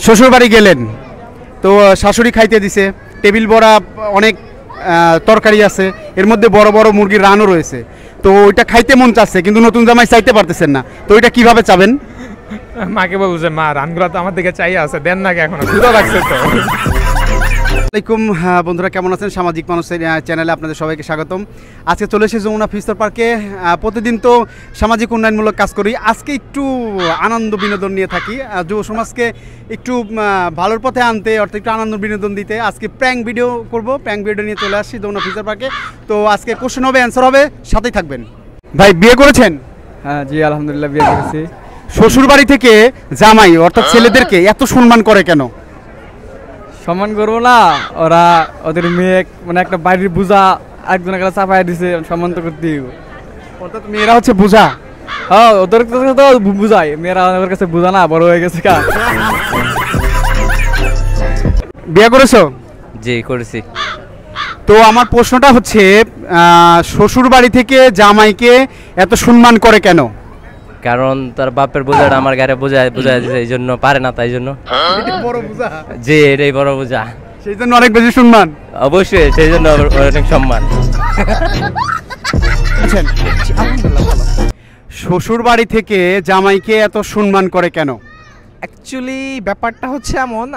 শ্বশুর বাড়ি গেলেন তো শাশুড়ি খাইতে দিছে, টেবিল ভরা অনেক তরকারি আছে, এর মধ্যে বড় বড় মুরগির রানও রয়েছে, তো ওইটা খাইতে মন চাচ্ছে কিন্তু নতুন জামাই চাইতে পারতেছেন না, তো ওইটা কিভাবে চাবেন? মাকে বলবো যে মা রানগুলো তো আমার দিকে চাই আছে, দেন নাকি এখনো ক্ষুধা লাগছে তো। আসসালামাইকুম বন্ধুরা, কেমন আছেন? সামাজিক মানুষের চ্যানেলে আপনাদের সবাইকে স্বাগতম। আজকে চলে এসেছি যমুনা ফিস্টার পার্কে। প্রতিদিন তো সামাজিক উন্নয়নমূলক কাজ করি, আজকে একটু আনন্দ বিনোদন নিয়ে থাকি, যুব সমাজকে একটু ভালোর পথে আনতে, অর্থাৎ একটু আনন্দ বিনোদন দিতে আজকে প্র্যাঙ্ক ভিডিও করব। প্র্যাঙ্ক ভিডিও নিয়ে চলে আসছি যমুনা ফিস্টার পার্কে। তো আজকে কোশ্চেন হবে, অ্যান্সার হবে, সাথেই থাকবেন। ভাই বিয়ে করেছেন? হ্যাঁ জি আলহামদুলিল্লাহ বিয়ে করেছি। শ্বশুর বাড়ি থেকে জামাই অর্থাৎ ছেলেদেরকে এত সম্মান করে কেন? সম্মান করবো না, ওরা ওদের মেয়ে মানে একটা বাড়ির বোঝা একজনের কাছে চাপাই দিছে, সম্মান তো করতেই হবে। অর্থাৎ মেয়েরা হচ্ছে বোঝা? হ্যাঁ ওদের কাছে তো বুঝায়, মেয়েরা ওদের কাছে বোঝা না, বড় হয়ে গেছে কা। বিয়ে করেছো? জি করেছি। তো আমার প্রশ্নটা হচ্ছে শ্বশুর বাড়ি থেকে জামাইকে এত সম্মান করে কেন? কারণ তার বাপের বোঝাটা আমার গাড়ি বোঝায় দিছে, এই জন্য পারে না, তাই জন্য। বড় বোঝা? জি এটাই বড় বোঝা, সেই জন্য অনেক বেশি সম্মান। অবশ্যই সেই জন্য অনেক সম্মান। শ্বশুর বাড়ি থেকে জামাইকে এত সম্মান করে কেন? অ্যাকচুয়ালি ব্যাপারটা হচ্ছে এমন,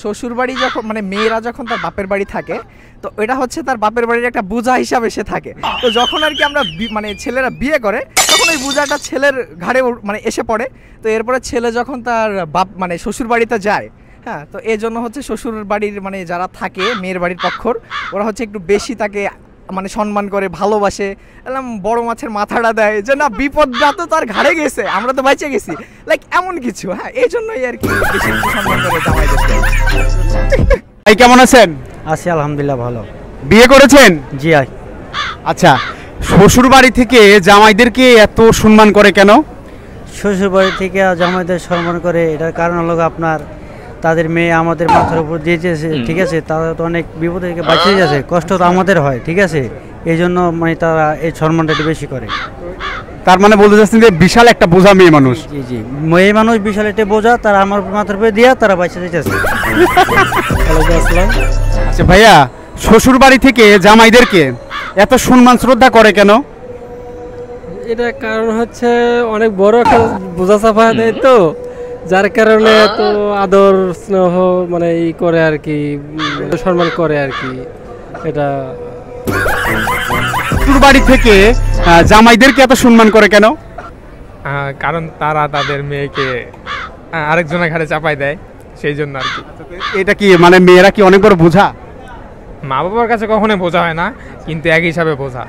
শ্বশুর বাড়ি যখন মানে মেয়েরা যখন তার বাপের বাড়ি থাকে, তো এটা হচ্ছে তার বাপের বাড়ির একটা বোঝা হিসাবে সে থাকে। তো যখন আর কি আমরা মানে ছেলেরা বিয়ে করে, তখন ওই বোঝাটা ছেলের ঘাড়ে মানে এসে পড়ে। তো এরপরে ছেলে যখন তার বাপ মানে শ্বশুর বাড়িতে যায়, হ্যাঁ, তো এই জন্য হচ্ছে শ্বশুর বাড়ির মানে যারা থাকে মেয়ের বাড়ির পক্ষর, ওরা হচ্ছে একটু বেশি তাকে মানে সম্মান করে, ভালোবাসে, এরকম বড় মাছের মাথাটা দেয় যে না বিপদটা তো তার ঘাড়ে গেছে, আমরা তো বেঁচে গেছি, লাইক এমন কিছু। হ্যাঁ, এই জন্যই আর কি বেশি একটু সম্মান করে জামাইদেরকে। ভাই কেমন আছেন? আছি আলহামদুলিল্লাহ ভালো। বিয়ে করেছেন? G I. আচ্ছা, শ্বশুর বাড়ি থেকে জামাইদেরকে এত সম্মান করে কেন? শ্বশুর বাড়ি থেকে জামাইদের সম্মান করে, এটার কারণ হলো আপনার তাদের মেয়ে আমাদের মাথার উপর দিয়েছে, ঠিক আছে, তারা তো অনেক বিপদ থেকে বাঁচিয়ে যাচ্ছে, কষ্ট তো আমাদের হয়, ঠিক আছে, এই জন্য মানে তারা এই সম্মানটা একটু বেশি করে। তার মানে বলতে চাচ্ছেন যে বিশাল একটা বোঝা মেয়ে মানুষ? জি জি, মেয়ে মানুষ বিশাল একটা বোঝা, তারা আমার মাথার উপরে দিয়ে তারা বাঁচিয়ে যেতেছে। আচ্ছা ভাইয়া, শ্বশুর বাড়ি থেকে জামাইদেরকে এত সম্মান শ্রদ্ধা করে কেন? এটা কারণ হচ্ছে অনেক বড় একটা বোঝা চাপা দেয়, তো যার কারণে তো আদর স্নেহ মানে ই করে আর কি, সম্মান করে আর কি। এটা শ্বশুর বাড়ি থেকে জামাইদেরকে এত সম্মান করে কেন? কারণ তারা তাদের মেয়েকে আরেকজনের ঘাড়ে চাপাই দেয়, সেই জন্য আর কি। এটা কি মানে মেয়েরা কি অনেক বড় বোঝা? মা বাবার কাছে কখনোই বোঝা হয় না, কিন্তু এক হিসাবে বোঝা।